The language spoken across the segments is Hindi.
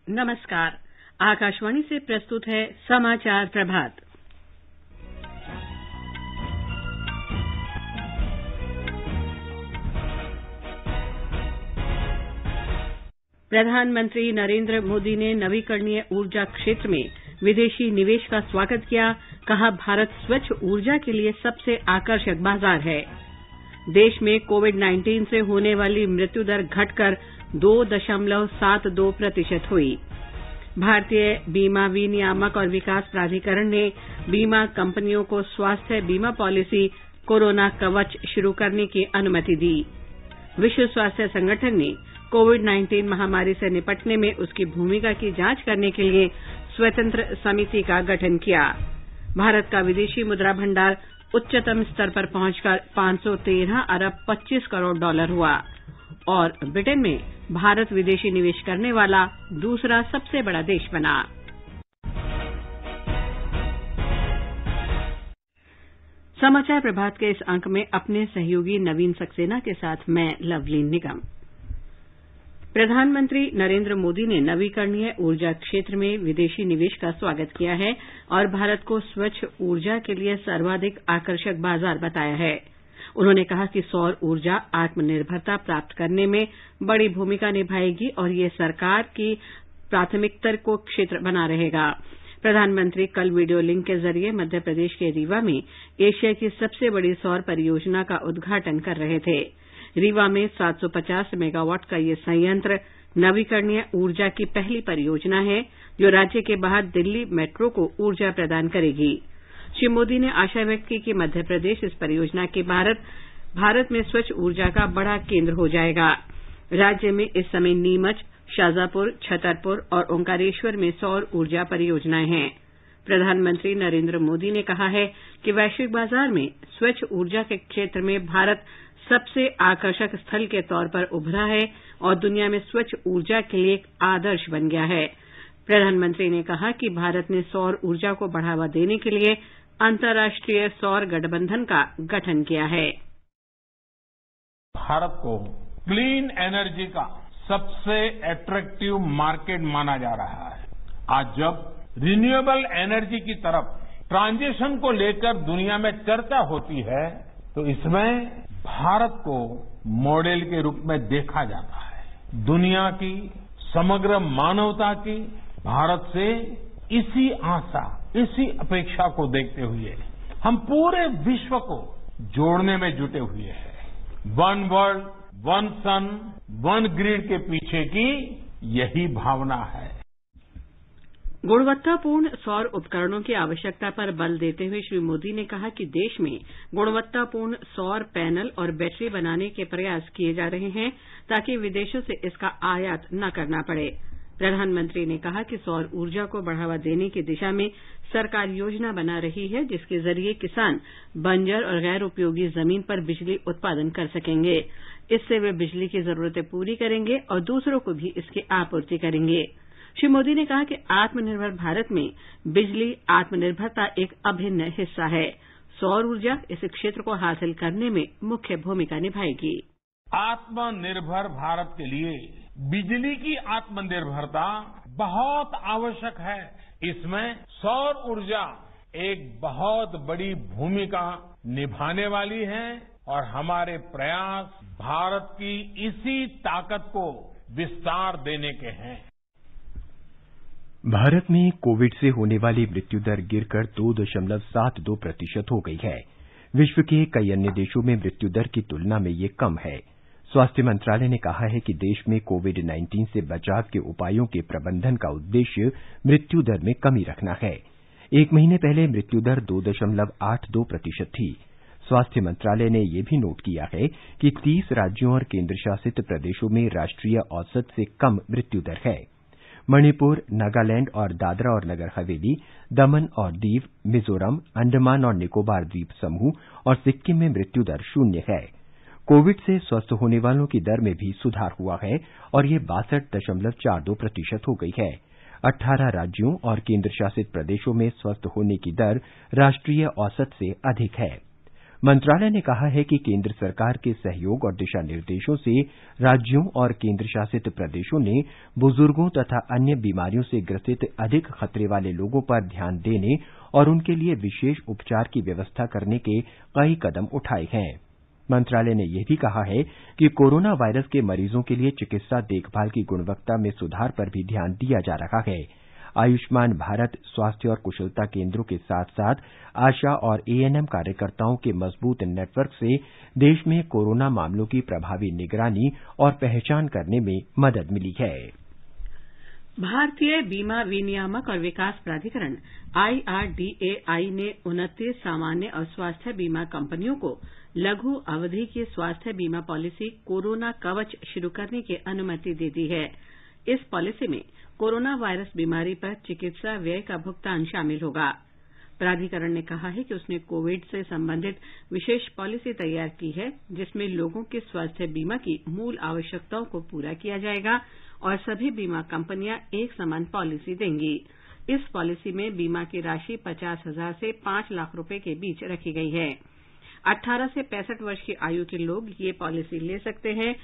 नमस्कार। आकाशवाणी से प्रस्तुत है समाचार प्रभात। प्रधानमंत्री नरेंद्र मोदी ने नवीकरणीय ऊर्जा क्षेत्र में विदेशी निवेश का स्वागत किया। कहा, भारत स्वच्छ ऊर्जा के लिए सबसे आकर्षक बाजार है। देश में कोविड-19 से होने वाली मृत्यु दर घटकर 2.72% हुई। भारतीय बीमा विनियामक और विकास प्राधिकरण ने बीमा कंपनियों को स्वास्थ्य बीमा पॉलिसी कोरोना कवच शुरू करने की अनुमति दी। विश्व स्वास्थ्य संगठन ने कोविड-19 महामारी से निपटने में उसकी भूमिका की जांच करने के लिए स्वतंत्र समिति का गठन किया। भारत का विदेशी मुद्रा भंडार उच्चतम स्तर पर पहुंचकर 513 अरब 25 करोड़ डॉलर हुआ और ब्रिटेन में भारत विदेशी निवेश करने वाला दूसरा सबसे बड़ा देश बना। समाचार प्रभात के इस अंक में अपने सहयोगी नवीन सक्सेना के साथ मैं लवलीन निगम। प्रधानमंत्री नरेंद्र मोदी ने नवीकरणीय ऊर्जा क्षेत्र में विदेशी निवेश का स्वागत किया है और भारत को स्वच्छ ऊर्जा के लिए सर्वाधिक आकर्षक बाजार बताया है। उन्होंने कहा कि सौर ऊर्जा आत्मनिर्भरता प्राप्त करने में बड़ी भूमिका निभाएगी और ये सरकार की प्राथमिकता को क्षेत्र बना रहेगा। प्रधानमंत्री कल वीडियो लिंक के जरिए मध्य प्रदेश के रीवा में एशिया की सबसे बड़ी सौर परियोजना का उद्घाटन कर रहे थे। रीवा में 750 मेगावाट का ये संयंत्र नवीकरणीय ऊर्जा की पहली परियोजना है जो राज्य के बाद दिल्ली मेट्रो को ऊर्जा प्रदान करेगी। श्री मोदी ने आशा व्यक्त की कि मध्य प्रदेश इस परियोजना के भारत में स्वच्छ ऊर्जा का बड़ा केंद्र हो जाएगा। राज्य में इस समय नीमच, शाजापुर, छतरपुर और ओंकारेश्वर में सौर ऊर्जा परियोजनाएं हैं। प्रधानमंत्री नरेंद्र मोदी ने कहा है कि वैश्विक बाजार में स्वच्छ ऊर्जा के क्षेत्र में भारत सबसे आकर्षक स्थल के तौर पर उभरा है और दुनिया में स्वच्छ ऊर्जा के लिए एक आदर्श बन गया है। प्रधानमंत्री ने कहा कि भारत ने सौर ऊर्जा को बढ़ावा देने के लिए अंतर्राष्ट्रीय सौर गठबंधन का गठन किया है। भारत को क्लीन एनर्जी का सबसे अट्रैक्टिव मार्केट माना जा रहा है। आज जब रिन्यूएबल एनर्जी की तरफ ट्रांजिशन को लेकर दुनिया में चर्चा होती है तो इसमें भारत को मॉडल के रूप में देखा जाता है। दुनिया की समग्र मानवता की भारत से इसी आशा, इसी अपेक्षा को देखते हुए हम पूरे विश्व को जोड़ने में जुटे हुए हैं। वन वर्ल्ड, वन सन, वन ग्रिड के पीछे की यही भावना है। गुणवत्तापूर्ण सौर उपकरणों की आवश्यकता पर बल देते हुए श्री मोदी ने कहा कि देश में गुणवत्तापूर्ण सौर पैनल और बैटरी बनाने के प्रयास किए जा रहे हैं ताकि विदेशों से इसका आयात न करना पड़े। प्रधानमंत्री ने कहा कि सौर ऊर्जा को बढ़ावा देने की दिशा में सरकार योजना बना रही है जिसके जरिए किसान बंजर और गैर उपयोगी जमीन पर बिजली उत्पादन कर सकेंगे। इससे वे बिजली की जरूरतें पूरी करेंगे और दूसरों को भी इसकी आपूर्ति करेंगे। श्री मोदी ने कहा कि आत्मनिर्भर भारत में बिजली आत्मनिर्भरता एक अभिन्न हिस्सा है। सौर ऊर्जा इस क्षेत्र को हासिल करने में मुख्य भूमिका निभाएगी। आत्मनिर्भर भारत के लिए बिजली की आत्मनिर्भरता बहुत आवश्यक है। इसमें सौर ऊर्जा एक बहुत बड़ी भूमिका निभाने वाली है और हमारे प्रयास भारत की इसी ताकत को विस्तार देने के हैं। भारत में कोविड से होने वाली मृत्यु दर गिरकर 2.72% हो गई है। विश्व के कई अन्य देशों में मृत्यु दर की तुलना में ये कम है। स्वास्थ्य मंत्रालय ने कहा है कि देश में कोविड-19 से बचाव के उपायों के प्रबंधन का उद्देश्य मृत्यु दर में कमी रखना है। एक महीने पहले मृत्यु दर 2.82% थी। स्वास्थ्य मंत्रालय ने यह भी नोट किया है कि 30 राज्यों और केंद्रशासित प्रदेशों में राष्ट्रीय औसत से कम मृत्यु दर है। मणिपुर, नागालैंड और दादरा और नगर हवेली, दमन और दीव, मिजोरम, अंडमान और निकोबार द्वीप समूह और सिक्किम में मृत्यु दर 0 है। कोविड से स्वस्थ होने वालों की दर में भी सुधार हुआ है और ये 62.42% हो गई है। 18 राज्यों और केंद्रशासित प्रदेशों में स्वस्थ होने की दर राष्ट्रीय औसत से अधिक है। मंत्रालय ने कहा है कि केंद्र सरकार के सहयोग और दिशा निर्देशों से राज्यों और केंद्र शासित प्रदेशों ने बुजुर्गों तथा अन्य बीमारियों से ग्रसित अधिक खतरे वाले लोगों पर ध्यान देने और उनके लिए विशेष उपचार की व्यवस्था करने के कई कदम उठाए हैं। मंत्रालय ने यह भी कहा है कि कोरोना वायरस के मरीजों के लिए चिकित्सा देखभाल की गुणवत्ता में सुधार पर भी ध्यान दिया जा रहा है। आयुष्मान भारत स्वास्थ्य और कुशलता केंद्रों के साथ साथ आशा और एएनएम कार्यकर्ताओं के मजबूत नेटवर्क से देश में कोरोना मामलों की प्रभावी निगरानी और पहचान करने में मदद मिली है। भारतीय बीमा विनियामक और विकास प्राधिकरण IRDAI ने 29 सामान्य और स्वास्थ्य बीमा कंपनियों को लघु अवधि की स्वास्थ्य बीमा पॉलिसी कोरोना कवच शुरू करने की अनुमति दे दी है। इस पॉलिसी में कोरोना वायरस बीमारी पर चिकित्सा व्यय का भुगतान शामिल होगा। प्राधिकरण ने कहा है कि उसने कोविड से संबंधित विशेष पॉलिसी तैयार की है, जिसमें लोगों के स्वास्थ्य बीमा की मूल आवश्यकताओं को पूरा किया जाएगा और सभी बीमा कंपनियां एक समान पॉलिसी देंगी। इस पॉलिसी में बीमा की राशि 50,000 से 5 लाख रुपए के बीच रखी गई है। 18 से 65 वर्ष की आयु के लोग ये पॉलिसी ले सकते हैं।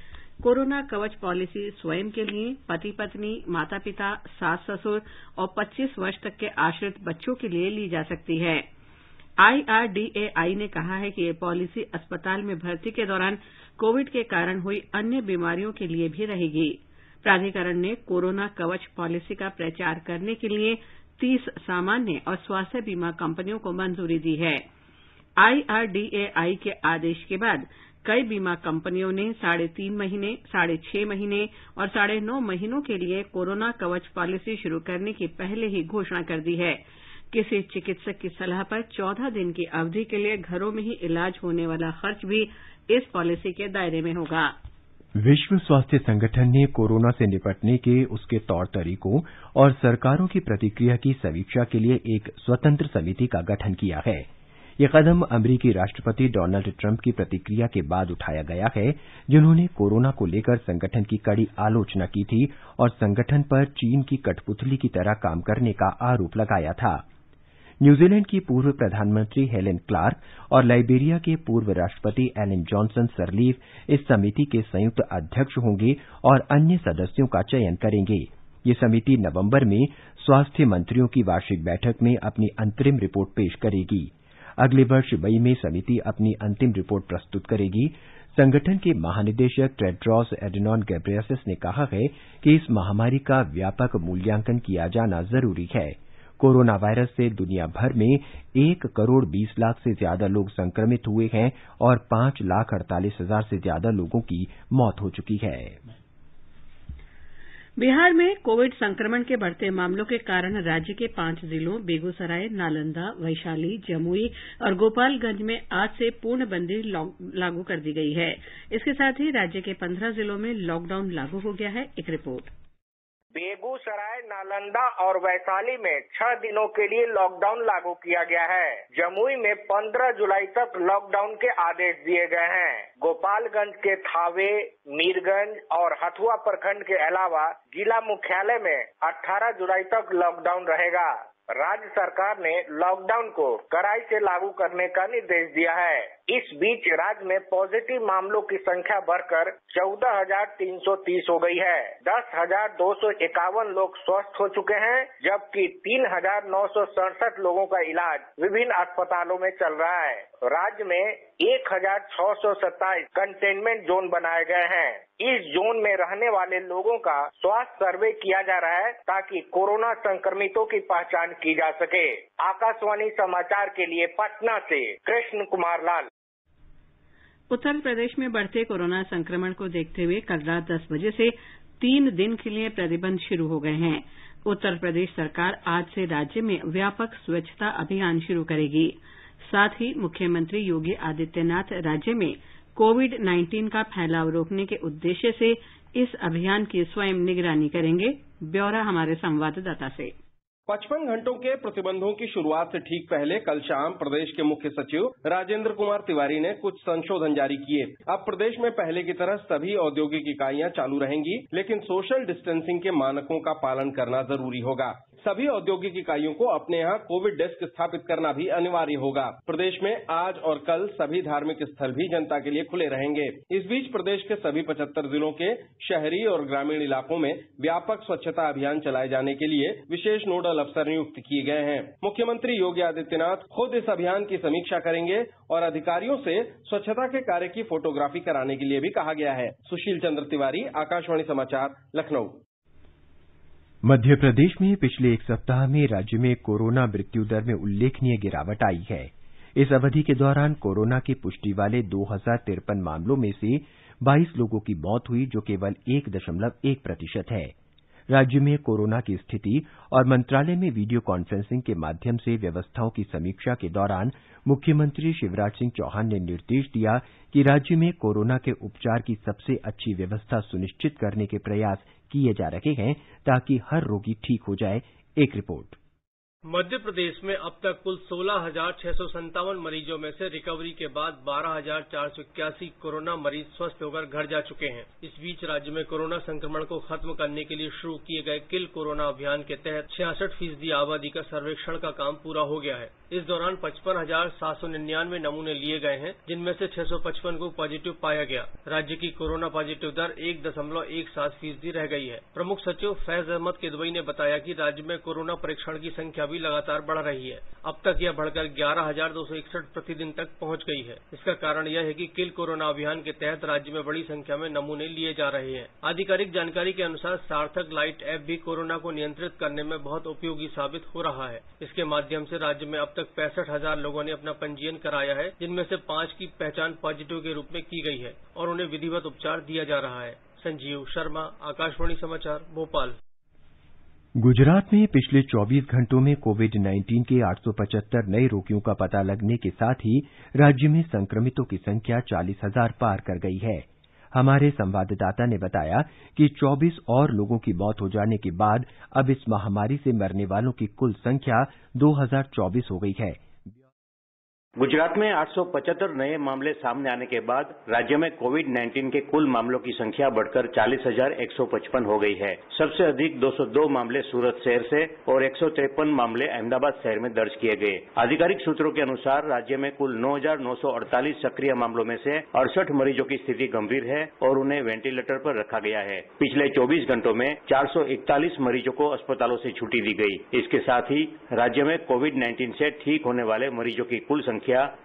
कोरोना कवच पॉलिसी स्वयं के लिए, पति पत्नी, माता पिता, सास ससुर और 25 वर्ष तक के आश्रित बच्चों के लिए ली जा सकती है। IRDAI ने कहा है कि ये पॉलिसी अस्पताल में भर्ती के दौरान कोविड के कारण हुई अन्य बीमारियों के लिए भी रहेगी। प्राधिकरण ने कोरोना कवच पॉलिसी का प्रचार करने के लिए 30 सामान्य और स्वास्थ्य बीमा कंपनियों को मंजूरी दी है। IRDAI के आदेश के बाद कई बीमा कंपनियों ने 3.5 महीने, 6.5 महीने और 9.5 महीनों के लिए कोरोना कवच पॉलिसी शुरू करने की पहले ही घोषणा कर दी है। किसी चिकित्सक की सलाह पर 14 दिन की अवधि के लिए घरों में ही इलाज होने वाला खर्च भी इस पॉलिसी के दायरे में होगा। विश्व स्वास्थ्य संगठन ने कोरोना से निपटने के उसके तौर तरीकों और सरकारों की प्रतिक्रिया की समीक्षा के लिए एक स्वतंत्र समिति का गठन किया है। यह कदम अमेरिकी राष्ट्रपति डोनाल्ड ट्रंप की प्रतिक्रिया के बाद उठाया गया है, जिन्होंने कोरोना को लेकर संगठन की कड़ी आलोचना की थी और संगठन पर चीन की कठपुतली की तरह काम करने का आरोप लगाया था। न्यूजीलैंड की पूर्व प्रधानमंत्री हेलेन क्लार्क और लाइबेरिया के पूर्व राष्ट्रपति एलन जॉनसन सरलीफ इस समिति के संयुक्त अध्यक्ष होंगे और अन्य सदस्यों का चयन करेंगे। ये समिति नवंबर में स्वास्थ्य मंत्रियों की वार्षिक बैठक में अपनी अंतरिम रिपोर्ट पेश करेगी। अगले वर्ष मई में समिति अपनी अंतिम रिपोर्ट प्रस्तुत करेगी। संगठन के महानिदेशक टेड्रोस एडनॉन घेब्रेयेसस ने कहा है कि इस महामारी का व्यापक मूल्यांकन किया जाना जरूरी है। कोरोना वायरस से दुनिया भर में 1 करोड़ 20 लाख से ज्यादा लोग संक्रमित हुए हैं और 5,48,000 से ज्यादा लोगों की मौत हो चुकी है। बिहार में कोविड संक्रमण के बढ़ते मामलों के कारण राज्य के 5 जिलों बेगूसराय, नालंदा, वैशाली, जमुई और गोपालगंज में आज से पूर्णबंदी लागू कर दी गई है। इसके साथ ही राज्य के 15 जिलों में लॉकडाउन लागू हो गया है। एक रिपोर्ट। बेगूसराय, नालंदा और वैशाली में 6 दिनों के लिए लॉकडाउन लागू किया गया है। जमुई में 15 जुलाई तक लॉकडाउन के आदेश दिए गए हैं। गोपालगंज के थावे, मीरगंज और हथुआ प्रखंड के अलावा जिला मुख्यालय में 18 जुलाई तक लॉकडाउन रहेगा। राज्य सरकार ने लॉकडाउन को कड़ाई से लागू करने का निर्देश दिया है। इस बीच राज्य में पॉजिटिव मामलों की संख्या बढ़कर 14,330 हो गई है। 10,251 लोग स्वस्थ हो चुके हैं, जबकि 3,967 लोगों का इलाज विभिन्न अस्पतालों में चल रहा है। राज्य में 1,627 कंटेनमेंट जोन बनाए गए हैं। इस जोन में रहने वाले लोगों का स्वास्थ्य सर्वे किया जा रहा है ताकि कोरोना संक्रमितों की पहचान की जा सके। आकाशवाणी समाचार के लिए पटना से कृष्ण कुमार लाल। उत्तर प्रदेश में बढ़ते कोरोना संक्रमण को देखते हुए कल रात 10 बजे से 3 दिन के लिए प्रतिबंध शुरू हो गए हैं। उत्तर प्रदेश सरकार आज से राज्य में व्यापक स्वच्छता अभियान शुरू करेगी। साथ ही मुख्यमंत्री योगी आदित्यनाथ राज्य में कोविड-19 का फैलाव रोकने के उद्देश्य से इस अभियान की स्वयं निगरानी करेंगे। ब्यौरा हमारे संवाददाता से। 55 घंटों के प्रतिबंधों की शुरुआत से ठीक पहले कल शाम प्रदेश के मुख्य सचिव राजेंद्र कुमार तिवारी ने कुछ संशोधन जारी किए। अब प्रदेश में पहले की तरह सभी औद्योगिक इकाइयां चालू रहेंगी, लेकिन सोशल डिस्टेंसिंग के मानकों का पालन करना जरूरी होगा। सभी औद्योगिक इकाइयों को अपने यहाँ कोविड डेस्क स्थापित करना भी अनिवार्य होगा। प्रदेश में आज और कल सभी धार्मिक स्थल भी जनता के लिए खुले रहेंगे। इस बीच प्रदेश के सभी 75 जिलों के शहरी और ग्रामीण इलाकों में व्यापक स्वच्छता अभियान चलाए जाने के लिए विशेष नोडल अफसर नियुक्त किए गए हैं। मुख्यमंत्री योगी आदित्यनाथ खुद इस अभियान की समीक्षा करेंगे और अधिकारियों से स्वच्छता के कार्य की फोटोग्राफी कराने के लिए भी कहा गया है। सुशील चंद्र तिवारी, आकाशवाणी समाचार, लखनऊ। मध्य प्रदेश में पिछले एक सप्ताह में राज्य में कोरोना मृत्यु दर में उल्लेखनीय गिरावट आई है। इस अवधि के दौरान कोरोना की पुष्टि वाले 2053 मामलों में से 22 लोगों की मौत हुई, जो केवल 1.1% है। राज्य में कोरोना की स्थिति और मंत्रालय में वीडियो कॉन्फ्रेंसिंग के माध्यम से व्यवस्थाओं की समीक्षा के दौरान मुख्यमंत्री शिवराज सिंह चौहान ने निर्देश दिया कि राज्य में कोरोना के उपचार की सबसे अच्छी व्यवस्था सुनिश्चित करने के प्रयास किए जा रहे हैं ताकि हर रोगी ठीक हो जाए। एक रिपोर्ट। मध्य प्रदेश में अब तक कुल 16,657 मरीजों में से रिकवरी के बाद 12,481 कोरोना मरीज स्वस्थ होकर घर जा चुके हैं। इस बीच राज्य में कोरोना संक्रमण को खत्म करने के लिए शुरू किए गए किल कोरोना अभियान के तहत 66% आबादी का सर्वेक्षण का काम पूरा हो गया है। इस दौरान 55,799 नमूने लिए गए हैं, जिनमें से 655 को पॉजिटिव पाया गया। राज्य की कोरोना पॉजिटिव दर 1.17% रह गई है। प्रमुख सचिव फैज अहमद किदवई ने बताया कि राज्य में कोरोना परीक्षण की संख्या भी लगातार बढ़ रही है। अब तक यह बढ़कर 11,261 प्रतिदिन तक पहुंच गई है। इसका कारण यह है कि किल कोरोना अभियान के तहत राज्य में बड़ी संख्या में नमूने लिए जा रहे हैं। आधिकारिक जानकारी के अनुसार सार्थक लाइट ऐप भी कोरोना को नियंत्रित करने में बहुत उपयोगी साबित हो रहा है। इसके माध्यम से राज्य में अब तक 65,000 लोगों ने अपना पंजीयन कराया है, जिनमें से 5 की पहचान पॉजिटिव के रूप में की गई है और उन्हें विधिवत उपचार दिया जा रहा है। संजीव शर्मा, आकाशवाणी समाचार, भोपाल। गुजरात में पिछले 24 घंटों में कोविड-19 के 875 नए रोगियों का पता लगने के साथ ही राज्य में संक्रमितों की संख्या 40,000 पार कर गई है। हमारे संवाददाता ने बताया कि 24 और लोगों की मौत हो जाने के बाद अब इस महामारी से मरने वालों की कुल संख्या 2024 हो गई है। गुजरात में 875 नए मामले सामने आने के बाद राज्य में कोविड-19 के कुल मामलों की संख्या बढ़कर 40,155 हो गई है। सबसे अधिक 202 मामले सूरत शहर से और 153 मामले अहमदाबाद शहर में दर्ज किए गए। आधिकारिक सूत्रों के अनुसार राज्य में कुल 9,948 सक्रिय मामलों में से 68 मरीजों की स्थिति गंभीर है और उन्हें वेंटिलेटर पर रखा गया है। पिछले 24 घंटों में 441 मरीजों को अस्पतालों से छुट्टी दी गई। इसके साथ ही राज्य में कोविड-19 से ठीक होने वाले मरीजों की कुल संख्या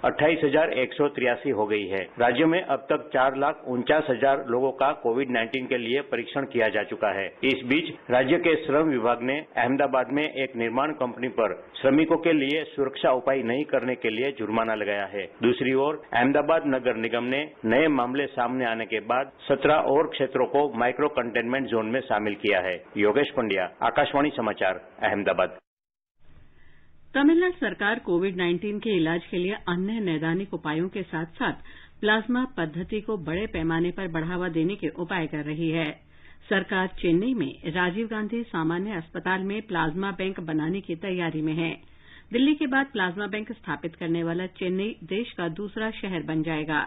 28,183 हो गई है। राज्य में अब तक 4,49,000 लोगों का कोविड-19 के लिए परीक्षण किया जा चुका है। इस बीच राज्य के श्रम विभाग ने अहमदाबाद में एक निर्माण कंपनी पर श्रमिकों के लिए सुरक्षा उपाय नहीं करने के लिए जुर्माना लगाया है। दूसरी ओर अहमदाबाद नगर निगम ने नए मामले सामने आने के बाद 17 और क्षेत्रों को माइक्रो कंटेनमेंट जोन में शामिल किया है। योगेश पंड्या, आकाशवाणी समाचार, अहमदाबाद। तमिलनाडु सरकार कोविड-19 के इलाज के लिए अन्य नैदानिक उपायों के साथ साथ प्लाज्मा पद्धति को बड़े पैमाने पर बढ़ावा देने के उपाय कर रही है। सरकार चेन्नई में राजीव गांधी सामान्य अस्पताल में प्लाज्मा बैंक बनाने की तैयारी में है। दिल्ली के बाद प्लाज्मा बैंक स्थापित करने वाला चेन्नई देश का दूसरा शहर बन जाएगा।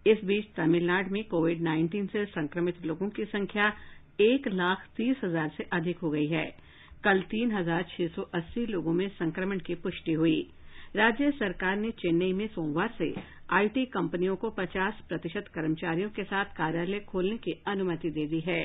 इस बीच तमिलनाडु में कोविड-19 से संक्रमित लोगों की संख्या 1,30,000 से अधिक हो गई है। कल 3,680 लोगों में संक्रमण की पुष्टि हुई। राज्य सरकार ने चेन्नई में सोमवार से आईटी कंपनियों को 50% कर्मचारियों के साथ कार्यालय खोलने की अनुमति दे दी है।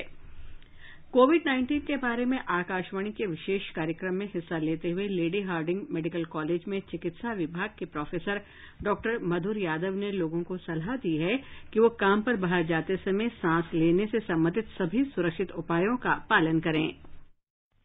कोविड-19 के बारे में आकाशवाणी के विशेष कार्यक्रम में हिस्सा लेते हुए लेडी हार्डिंग मेडिकल कॉलेज में चिकित्सा विभाग के प्रोफेसर डॉक्टर मधुर यादव ने लोगों को सलाह दी है कि वो काम पर बाहर जाते समय सांस लेने से संबंधित सभी सुरक्षित उपायों का पालन करें।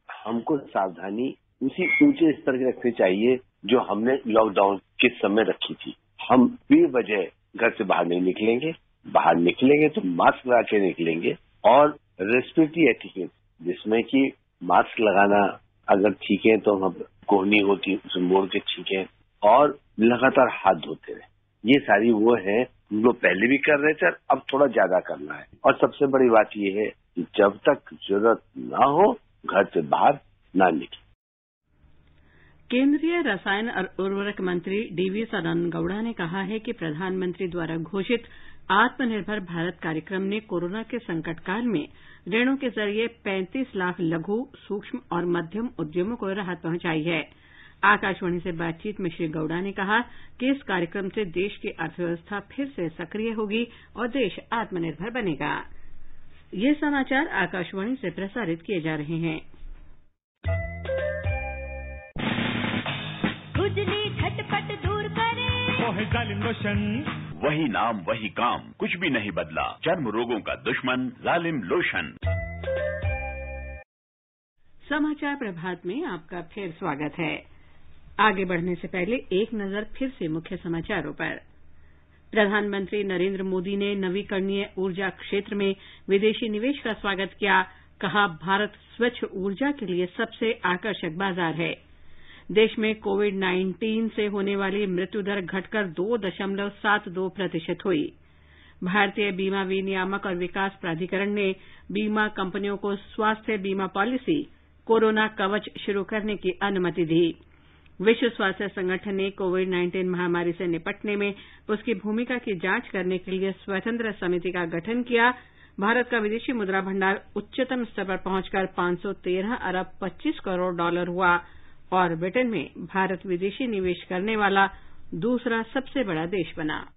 हमको सावधानी उसी ऊंचे स्तर की रखनी चाहिए जो हमने लॉकडाउन के समय रखी थी। हम बेवजह घर से बाहर नहीं निकलेंगे, बाहर निकलेंगे तो मास्क लगा के निकलेंगे और रेस्पिरेटरी एटिकेट, जिसमें कि मास्क लगाना अगर छींके तो हम कोहनी होती है उसे मोड़ के छींके और लगातार हाथ धोते रहे। ये सारी वो है हम लोग पहले भी कर रहे थे, अब थोड़ा ज्यादा करना है। और सबसे बड़ी बात ये है कि जब तक जरूरत ना हो घर से बाहर ना निकले। केंद्रीय रसायन और उर्वरक मंत्री डीवी सदानंद गौड़ा ने कहा है कि प्रधानमंत्री द्वारा घोषित आत्मनिर्भर भारत कार्यक्रम ने कोरोना के संकट काल में ऋणों के जरिए 35 लाख लघु, सूक्ष्म और मध्यम उद्यमों को राहत पहुंचाई है। आकाशवाणी से बातचीत में श्री गौडा ने कहा कि इस कार्यक्रम से देश की अर्थव्यवस्था फिर से सक्रिय होगी और देश आत्मनिर्भर बनेगा। ये समाचार आकाशवाणी से प्रसारित किए जा रहे हैं। खुजली झटपट दूर करे, जालिम लोशन, वही नाम वही काम, कुछ भी नहीं बदला। चर्म रोगों का दुश्मन जालिम लोशन। समाचार प्रभात में आपका फिर स्वागत है। आगे बढ़ने से पहले एक नजर फिर से मुख्य समाचारों पर। प्रधानमंत्री नरेंद्र मोदी ने नवीकरणीय ऊर्जा क्षेत्र में विदेशी निवेश का स्वागत किया। कहा, भारत स्वच्छ ऊर्जा के लिए सबसे आकर्षक बाजार है। देश में कोविड-19 से होने वाली मृत्यु दर घटकर 2.72% हुई। भारतीय बीमा विनियामक और विकास प्राधिकरण ने बीमा कंपनियों को स्वास्थ्य बीमा पॉलिसी कोरोना कवच शुरू करने की अनुमति दी। विश्व स्वास्थ्य संगठन ने कोविड-19 महामारी से निपटने में उसकी भूमिका की जांच करने के लिए स्वतंत्र समिति का गठन किया। भारत का विदेशी मुद्रा भंडार उच्चतम स्तर पर पहुंचकर 513 अरब 25 करोड़ डॉलर हुआ और ब्रिटेन में भारत विदेशी निवेश करने वाला दूसरा सबसे बड़ा देश बना।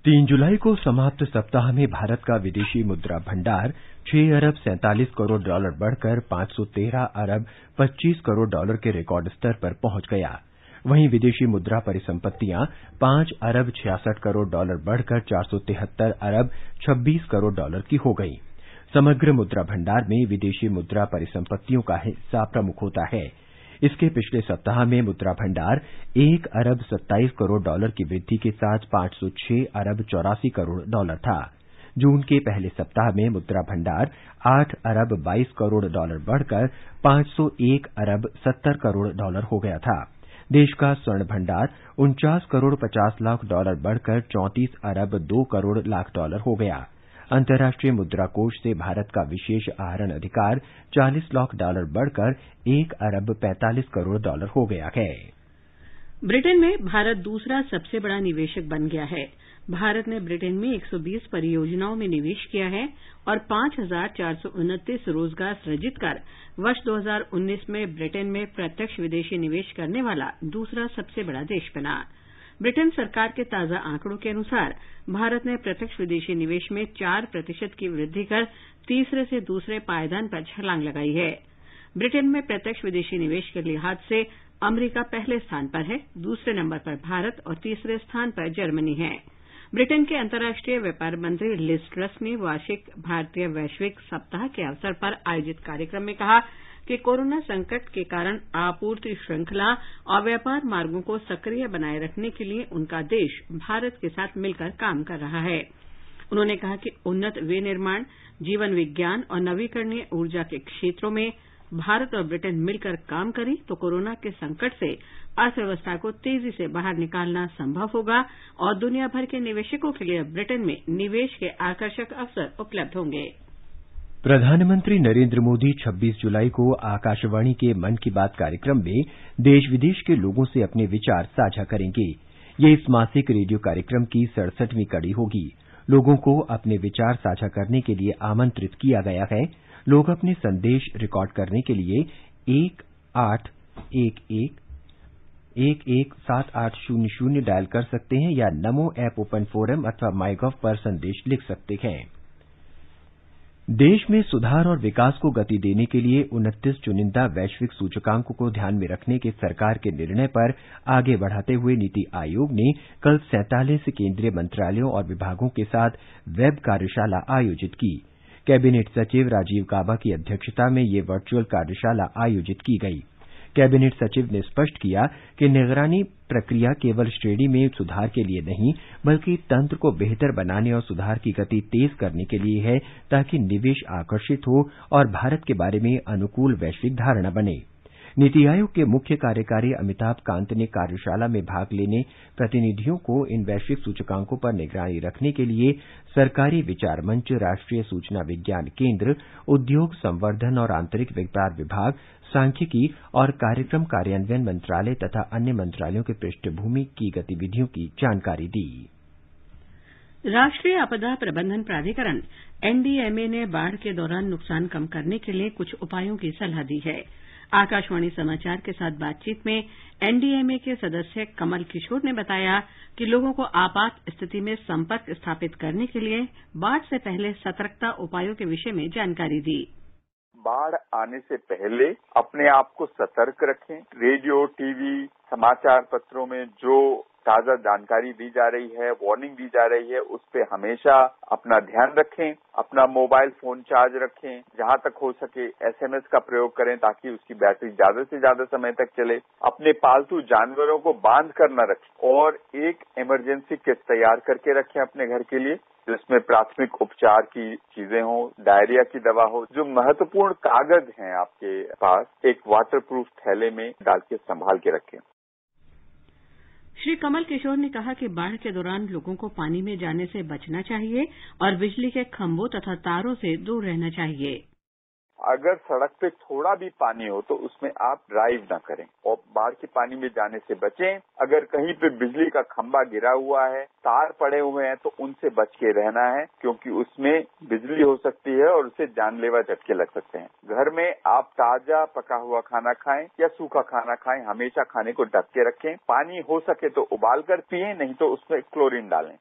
3 जुलाई को समाप्त सप्ताह में भारत का विदेशी मुद्रा भंडार 6 अरब 47 करोड़ डॉलर बढ़कर 513 अरब 25 करोड़ डॉलर के रिकॉर्ड स्तर पर पहुंच गया। वहीं विदेशी मुद्रा परिसंपत्तियां 5 अरब 66 करोड़ डॉलर बढ़कर 473 अरब 26 करोड़ डॉलर की हो गई। समग्र मुद्रा भंडार में विदेशी मुद्रा परिसंपत्तियों का हिस्सा प्रमुख होता है। इसके पिछले सप्ताह में मुद्रा भंडार 1 अरब 27 करोड़ डॉलर की वृद्धि के साथ 506 अरब 84 करोड़ डॉलर था। जून के पहले सप्ताह में मुद्रा भंडार 8 अरब 22 करोड़ डॉलर बढ़कर 501 अरब 70 करोड़ डॉलर हो गया था। देश का स्वर्ण भंडार 49 करोड़ 50 लाख डॉलर बढ़कर 34 अरब 2 करोड़ लाख डॉलर हो गया। अंतर्राष्ट्रीय मुद्रा कोष से भारत का विशेष आहरण अधिकार 40 लाख डॉलर बढ़कर 1 अरब 45 करोड़ डॉलर हो गया है। ब्रिटेन में भारत दूसरा सबसे बड़ा निवेशक बन गया है। भारत ने ब्रिटेन में 120 परियोजनाओं में निवेश किया है और 5,429 रोजगार सृजित कर वर्ष 2019 में ब्रिटेन में प्रत्यक्ष विदेशी निवेश करने वाला दूसरा सबसे बड़ा देश बना। ब्रिटेन सरकार के ताजा आंकड़ों के अनुसार भारत ने प्रत्यक्ष विदेशी निवेश में 4% की वृद्धि कर तीसरे से दूसरे पायदान पर छलांग लगाई है। ब्रिटेन में प्रत्यक्ष विदेशी निवेश के लिहाज से अमरीका पहले स्थान पर है, दूसरे नंबर पर भारत और तीसरे स्थान पर जर्मनी है। ब्रिटेन के अंतर्राष्ट्रीय व्यापार मंत्री लिज ट्रस ने वार्षिक भारतीय वैश्विक सप्ताह के अवसर पर आयोजित कार्यक्रम में कहा कि कोरोना संकट के कारण आपूर्ति श्रृंखला और व्यापार मार्गों को सक्रिय बनाए रखने के लिए उनका देश भारत के साथ मिलकर काम कर रहा है। उन्होंने कहा कि उन्नत विनिर्माण, जीवन विज्ञान और नवीकरणीय ऊर्जा के क्षेत्रों में भारत और ब्रिटेन मिलकर काम करें तो कोरोना के संकट से अर्थव्यवस्था को तेजी से बाहर निकालना संभव होगा और दुनिया भर के निवेशकों के लिए ब्रिटेन में निवेश के आकर्षक अवसर उपलब्ध होंगे। प्रधानमंत्री नरेंद्र मोदी 26 जुलाई को आकाशवाणी के मन की बात कार्यक्रम में देश विदेश के लोगों से अपने विचार साझा करेंगे। ये इस मासिक रेडियो कार्यक्रम की 67वीं कड़ी होगी। लोगों को अपने विचार साझा करने के लिए आमंत्रित किया गया है। लोग अपने संदेश रिकॉर्ड करने के लिए 1-811-117-800 डायल कर सकते हैं या नमो ऐप ओपन फोरम अथवा माईगॉव पर संदेश लिख सकते हैं। देश में सुधार और विकास को गति देने के लिए 29 चुनिंदा वैश्विक सूचकांकों को ध्यान में रखने के सरकार के निर्णय पर आगे बढ़ाते हुए नीति आयोग ने कल 47 केंद्रीय मंत्रालयों और विभागों के साथ वेब कार्यशाला आयोजित की। कैबिनेट सचिव राजीव गाबा की अध्यक्षता में ये वर्चुअल कार्यशाला आयोजित की गई। कैबिनेट सचिव ने स्पष्ट किया कि निगरानी प्रक्रिया केवल श्रेणी में सुधार के लिए नहीं बल्कि तंत्र को बेहतर बनाने और सुधार की गति तेज करने के लिए है ताकि निवेश आकर्षित हो और भारत के बारे में अनुकूल वैश्विक धारणा बने। नीति आयोग के मुख्य कार्यकारी अमिताभ कांत ने कार्यशाला में भाग लेने प्रतिनिधियों को इन वैश्विक सूचकांकों पर निगरानी रखने के लिए सरकारी विचार मंच, राष्ट्रीय सूचना विज्ञान केंद्र, उद्योग संवर्धन और आंतरिक व्यापार विभाग, सांख्यिकी और कार्यक्रम कार्यान्वयन मंत्रालय तथा अन्य मंत्रालयों की पृष्ठभूमि की गतिविधियों की जानकारी दी। राष्ट्रीय आपदा प्रबंधन प्राधिकरण एनडीएमए ने बाढ़ के दौरान नुकसान कम करने के लिए कुछ उपायों की सलाह दी है। आकाशवाणी समाचार के साथ बातचीत में एनडीएमए के सदस्य कमल किशोर ने बताया कि लोगों को आपात स्थिति में संपर्क स्थापित करने के लिए बाढ़ से पहले सतर्कता उपायों के विषय में जानकारी दी। बाढ़ आने से पहले अपने आप को सतर्क रखें। रेडियो, टीवी, समाचार पत्रों में जो ताजा जानकारी दी जा रही है, वार्निंग दी जा रही है, उस पे हमेशा अपना ध्यान रखें। अपना मोबाइल फोन चार्ज रखें। जहां तक हो सके एसएमएस का प्रयोग करें ताकि उसकी बैटरी ज्यादा से ज्यादा समय तक चले। अपने पालतू जानवरों को बांध कर न रखें और एक इमरजेंसी किट तैयार करके रखें अपने घर के लिए, जिसमें प्राथमिक उपचार की चीजें हों, डायरिया की दवा हो। जो महत्वपूर्ण कागज हैं आपके पास, एक वाटरप्रूफ थैले में डाल के संभाल के रखें। श्री कमल किशोर ने कहा कि बाढ़ के दौरान लोगों को पानी में जाने से बचना चाहिए और बिजली के खंभों तथा तारों से दूर रहना चाहिए। अगर सड़क पे थोड़ा भी पानी हो तो उसमें आप ड्राइव न करें और बाढ़ के पानी में जाने से बचें। अगर कहीं पे बिजली का खंभा गिरा हुआ है, तार पड़े हुए हैं, तो उनसे बच के रहना है, क्योंकि उसमें बिजली हो सकती है और उससे जानलेवा झटके लग सकते हैं। घर में आप ताजा पका हुआ खाना खाएं या सूखा खाना खाएं, हमेशा खाने को ढक के रखें। पानी हो सके तो उबाल कर पिएं, नहीं तो उसमें क्लोरीन डालें।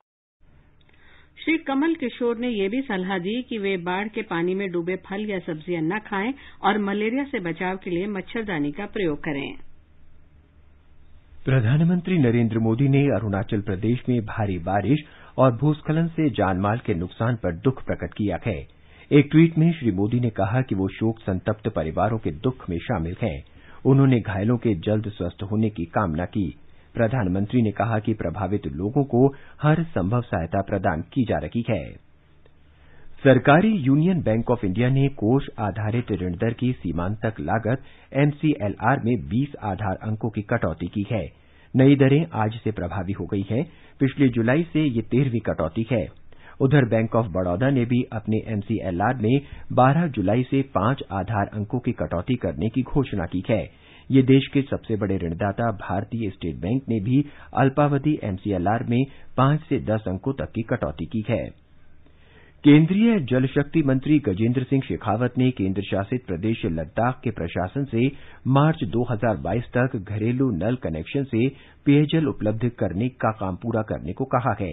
श्री कमल किशोर ने यह भी सलाह दी कि वे बाढ़ के पानी में डूबे फल या सब्जियां न खाएं और मलेरिया से बचाव के लिए मच्छरदानी का प्रयोग करें। प्रधानमंत्री नरेंद्र मोदी ने अरुणाचल प्रदेश में भारी बारिश और भूस्खलन से जानमाल के नुकसान पर दुख प्रकट किया है। एक ट्वीट में श्री मोदी ने कहा कि वो शोक संतप्त परिवारों के दुख में शामिल हैं। उन्होंने घायलों के जल्द स्वस्थ होने की कामना की। प्रधानमंत्री ने कहा कि प्रभावित लोगों को हर संभव सहायता प्रदान की जा रही है। सरकारी यूनियन बैंक ऑफ इंडिया ने कोष आधारित ऋण दर की सीमांतक लागत MCLR में 20 आधार अंकों की कटौती की है। नई दरें आज से प्रभावी हो गई हैं। पिछले जुलाई से ये 13वीं कटौती है। उधर बैंक ऑफ बड़ौदा ने भी अपने MCLR में 12 जुलाई से 5 आधार अंकों की कटौती करने की घोषणा की है। ये देश के सबसे बड़े ऋणदाता भारतीय स्टेट बैंक ने भी अल्पावधि MCLR में 5 से 10 अंकों तक की कटौती की है। केंद्रीय जल शक्ति मंत्री गजेंद्र सिंह शेखावत ने केंद्र शासित प्रदेश लद्दाख के प्रशासन से मार्च 2022 तक घरेलू नल कनेक्शन से पेयजल उपलब्ध करने का काम पूरा करने को कहा है।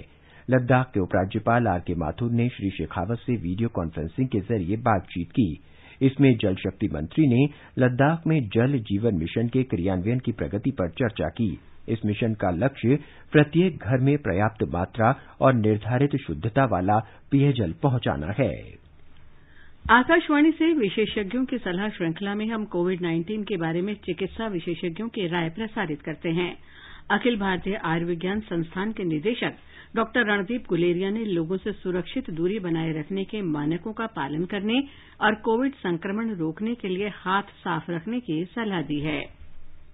लद्दाख के उपराज्यपाल आर.के. माथुर ने श्री शेखावत से वीडियो कॉन्फ्रेंसिंग के जरिए बातचीत की। इसमें जल शक्ति मंत्री ने लद्दाख में जल जीवन मिशन के क्रियान्वयन की प्रगति पर चर्चा की। इस मिशन का लक्ष्य प्रत्येक घर में पर्याप्त मात्रा और निर्धारित शुद्धता वाला पेयजल पहुंचाना है। आकाशवाणी से विशेषज्ञों की सलाह श्रृंखला में हम कोविड-19 के बारे में चिकित्सा विशेषज्ञों की राय प्रसारित करते हैं। अखिल भारतीय आयुर्विज्ञान संस्थान के निदेशक डॉक्टर रणदीप गुलेरिया ने लोगों से सुरक्षित दूरी बनाए रखने के मानकों का पालन करने और कोविड संक्रमण रोकने के लिए हाथ साफ रखने की सलाह दी है।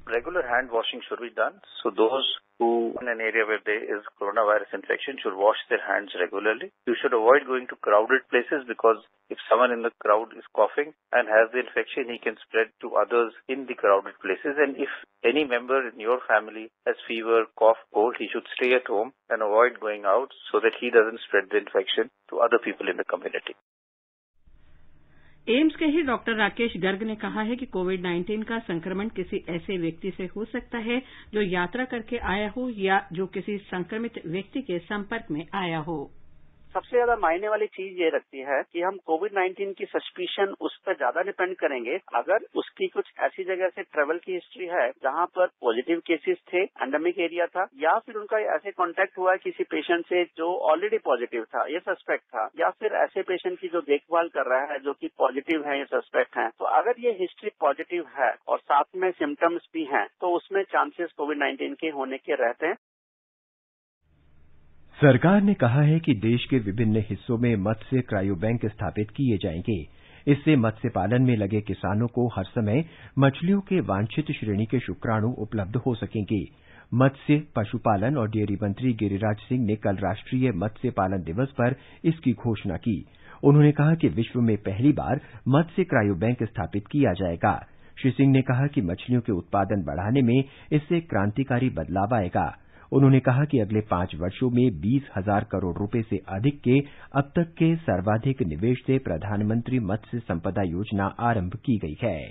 Regular hand washing should be done. So those who in an area where there is coronavirus infection should wash their hands regularly. You should avoid going to crowded places because if someone in the crowd is coughing and has the infection, he can spread to others in the crowded places. And if any member in your family has fever, cough, cold, he should stay at home and avoid going out so that he doesn't spread the infection to other people in the community. AIIMS के ही डॉक्टर राकेश गर्ग ने कहा है कि कोविड-19 का संक्रमण किसी ऐसे व्यक्ति से हो सकता है जो यात्रा करके आया हो या जो किसी संक्रमित व्यक्ति के संपर्क में आया हो। सबसे ज्यादा मायने वाली चीज ये रखती है कि हम कोविड-19 की सस्पिशन उस पर ज्यादा डिपेंड करेंगे अगर उसकी कुछ ऐसी जगह से ट्रेवल की हिस्ट्री है जहां पर पॉजिटिव केसेस थे, एंडेमिक एरिया था, या फिर उनका ऐसे कांटेक्ट हुआ है किसी पेशेंट से जो ऑलरेडी पॉजिटिव था, ये सस्पेक्ट था, या फिर ऐसे पेशेंट की जो देखभाल कर रहा है जो कि पॉजिटिव है, ये सस्पेक्ट है। तो अगर ये हिस्ट्री पॉजिटिव है और साथ में सिम्टम्स भी हैं तो उसमें चांसेस कोविड-19 के होने के रहते हैं। सरकार ने कहा है कि देश के विभिन्न हिस्सों में मत्स्य क्रायो बैंक स्थापित किए जाएंगे। इससे मत्स्य पालन में लगे किसानों को हर समय मछलियों के वांछित श्रेणी के शुक्राणु उपलब्ध हो सकेंगे। मत्स्य, पशुपालन और डेयरी मंत्री गिरिराज सिंह ने कल राष्ट्रीय मत्स्य पालन दिवस पर इसकी घोषणा की। उन्होंने कहा कि विश्व में पहली बार मत्स्य क्रायो बैंक स्थापित किया जाएगा। श्री सिंह ने कहा कि मछलियों के उत्पादन बढ़ाने में इससे क्रांतिकारी बदलाव आएगा। उन्होंने कहा कि अगले 5 वर्षों में 20,000 करोड़ रुपए से अधिक के अब तक के सर्वाधिक निवेश से प्रधानमंत्री मत्स्य संपदा योजना आरंभ की गई है।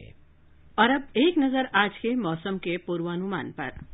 और अब एक नजर आज के मौसम के पूर्वानुमान पर।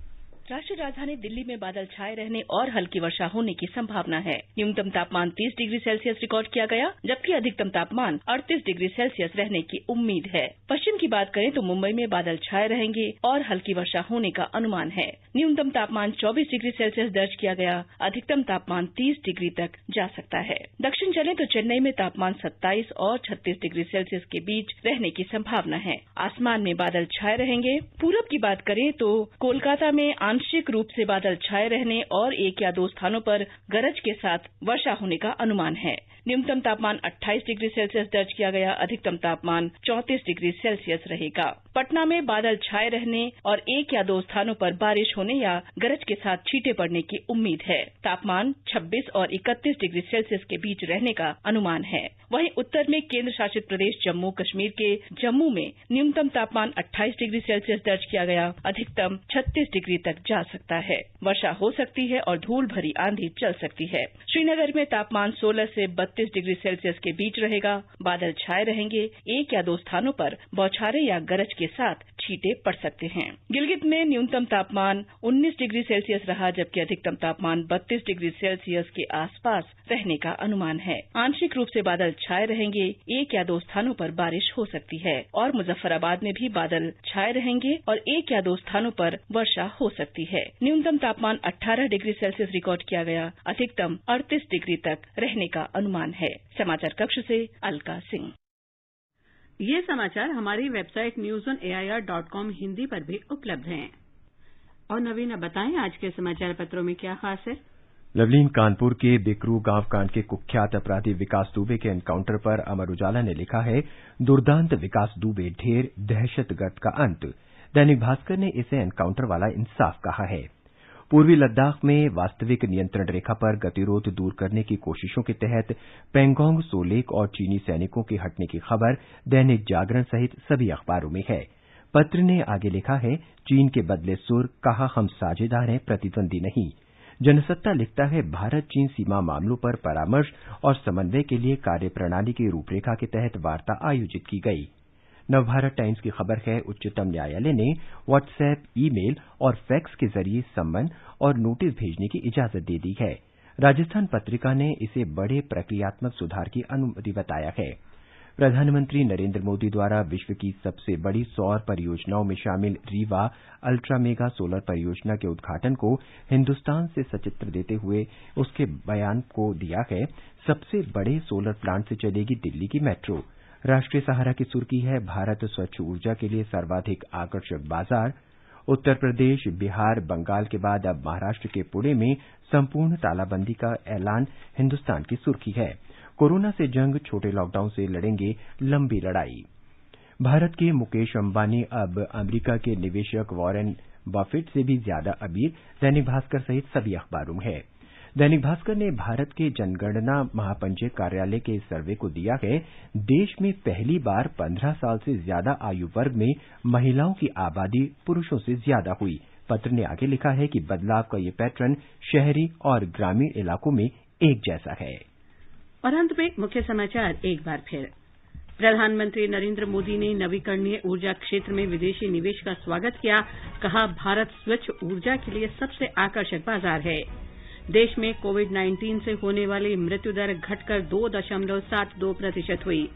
राष्ट्रीय राजधानी दिल्ली में बादल छाए रहने और हल्की वर्षा होने की संभावना है। न्यूनतम तापमान 30 डिग्री सेल्सियस रिकॉर्ड किया गया, जबकि अधिकतम तापमान 38 डिग्री सेल्सियस रहने की उम्मीद है। पश्चिम की बात करें तो मुंबई में बादल छाए रहेंगे और हल्की वर्षा होने का अनुमान है। न्यूनतम तापमान 24 डिग्री सेल्सियस दर्ज किया गया, अधिकतम तापमान 30 डिग्री तक जा सकता है। दक्षिण चलें तो चेन्नई में तापमान 27 और 36 डिग्री सेल्सियस के बीच रहने की संभावना है। आसमान में बादल छाए रहेंगे। पूरब की बात करें तो कोलकाता में आंशिक रूप से बादल छाए रहने और 1 या 2 स्थानों पर गरज के साथ वर्षा होने का अनुमान है। न्यूनतम तापमान 28 डिग्री सेल्सियस दर्ज किया गया, अधिकतम तापमान 34 डिग्री सेल्सियस रहेगा। पटना में बादल छाए रहने और 1 या 2 स्थानों पर बारिश होने या गरज के साथ छींटे पड़ने की उम्मीद है। तापमान 26 और 31 डिग्री सेल्सियस के बीच रहने का अनुमान है। वहीं उत्तर में केंद्र शासित प्रदेश जम्मू कश्मीर के जम्मू में न्यूनतम तापमान 28 डिग्री सेल्सियस दर्ज किया गया, अधिकतम 36 डिग्री तक जा सकता है। वर्षा हो सकती है और धूल भरी आंधी चल सकती है। श्रीनगर में तापमान 16 से 32 डिग्री सेल्सियस के बीच रहेगा। बादल छाए रहेंगे। 1 या 2 स्थानों पर बौछारें या गरज के साथ छींटे पड़ सकते हैं। गिलगित में न्यूनतम तापमान 19 डिग्री सेल्सियस रहा, जबकि अधिकतम तापमान 32 डिग्री सेल्सियस के आसपास रहने का अनुमान है। आंशिक रूप से बादल छाए रहेंगे। 1 या 2 स्थानों पर बारिश हो सकती है और मुजफ्फराबाद में भी बादल छाए रहेंगे और 1 या 2 स्थानों पर वर्षा हो सकती है। न्यूनतम तापमान 18 डिग्री सेल्सियस रिकॉर्ड किया गया, अधिकतम 38 डिग्री तक रहने का अनुमान है। समाचार कक्ष से अलका सिंह। ये समाचार हमारी वेबसाइट newsonair.com हिंदी पर भी उपलब्ध हैं। और नवीन, बताएं आज के समाचार पत्रों में क्या खास है। लवलीन कानपुर के बिकरू गांव कांड के कुख्यात अपराधी विकास दुबे के एनकाउंटर पर अमर उजाला ने लिखा है, दुर्दांत विकास दुबे ढेर, दहशतगर्द का अंत। दैनिक भास्कर ने इसे एनकाउंटर वाला इंसाफ कहा है। पूर्वी लद्दाख में वास्तविक नियंत्रण रेखा पर गतिरोध दूर करने की कोशिशों के तहत पेंगोंग सोलेक और चीनी सैनिकों के हटने की खबर दैनिक जागरण सहित सभी अखबारों में है। पत्र ने आगे लिखा है, चीन के बदले सुर, कहा हम साझेदार हैं, प्रतिद्वंदी नहीं। जनसत्ता लिखता है, भारत चीन सीमा मामलों पर परामर्श और समन्वय के लिए कार्यप्रणाली की रूपरेखा के तहत वार्ता आयोजित की गई। नवभारत टाइम्स की खबर है, उच्चतम न्यायालय ने व्हाट्सएप, ईमेल और फैक्स के जरिए सम्मन और नोटिस भेजने की इजाजत दे दी है। राजस्थान पत्रिका ने इसे बड़े प्रक्रियात्मक सुधार की अनुमति बताया है। प्रधानमंत्री नरेंद्र मोदी द्वारा विश्व की सबसे बड़ी सौर परियोजनाओं में शामिल रीवा अल्ट्रा मेगा सोलर परियोजना के उद्घाटन को हिंदुस्तान से सचित्र देते हुए उसके बयान को दिया है, सबसे बड़े सोलर प्लांट से चलेगी दिल्ली की मेट्रो। राष्ट्रीय सहारा की सुर्खी है, भारत स्वच्छ ऊर्जा के लिए सर्वाधिक आकर्षक बाजार। उत्तर प्रदेश, बिहार, बंगाल के बाद अब महाराष्ट्र के पुणे में संपूर्ण तालाबंदी का ऐलान हिंदुस्तान की सुर्खी है। कोरोना से जंग, छोटे लॉकडाउन से लड़ेंगे लंबी लड़ाई। भारत के मुकेश अंबानी अब अमेरिका के निवेशक वॉरेन बफेट से भी ज्यादा अमीर, दैनिक भास्कर सहित सभी अखबारों में है। दैनिक भास्कर ने भारत के जनगणना महापंजीयक कार्यालय के सर्वे को दिया है, देश में पहली बार 15 साल से ज्यादा आयु वर्ग में महिलाओं की आबादी पुरुषों से ज्यादा हुई। पत्र ने आगे लिखा है कि बदलाव का ये पैटर्न शहरी और ग्रामीण इलाकों में एक जैसा है। और अंत में मुख्य समाचार एक बार फिर। प्रधानमंत्री नरेंद्र मोदी ने नवीकरणीय ऊर्जा क्षेत्र में विदेशी निवेश का स्वागत किया। कहा, भारत स्वच्छ ऊर्जा के लिए सबसे आकर्षक बाजार है। देश में कोविड-19 से होने वाली मृत्यु दर घटकर 2.72% हुई।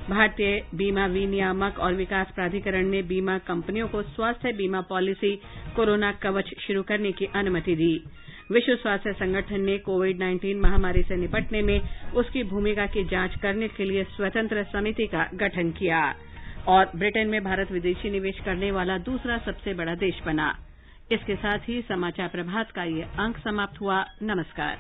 भारतीय बीमा विनियामक और विकास प्राधिकरण ने बीमा कंपनियों को स्वास्थ्य बीमा पॉलिसी कोरोना कवच शुरू करने की अनुमति दी। विश्व स्वास्थ्य संगठन ने कोविड-19 महामारी से निपटने में उसकी भूमिका की जांच करने के लिए स्वतंत्र समिति का गठन किया। और ब्रिटेन में भारत विदेशी निवेश करने वाला दूसरा सबसे बड़ा देश बना। इसके साथ ही समाचार प्रभात का ये अंक समाप्त हुआ। नमस्कार।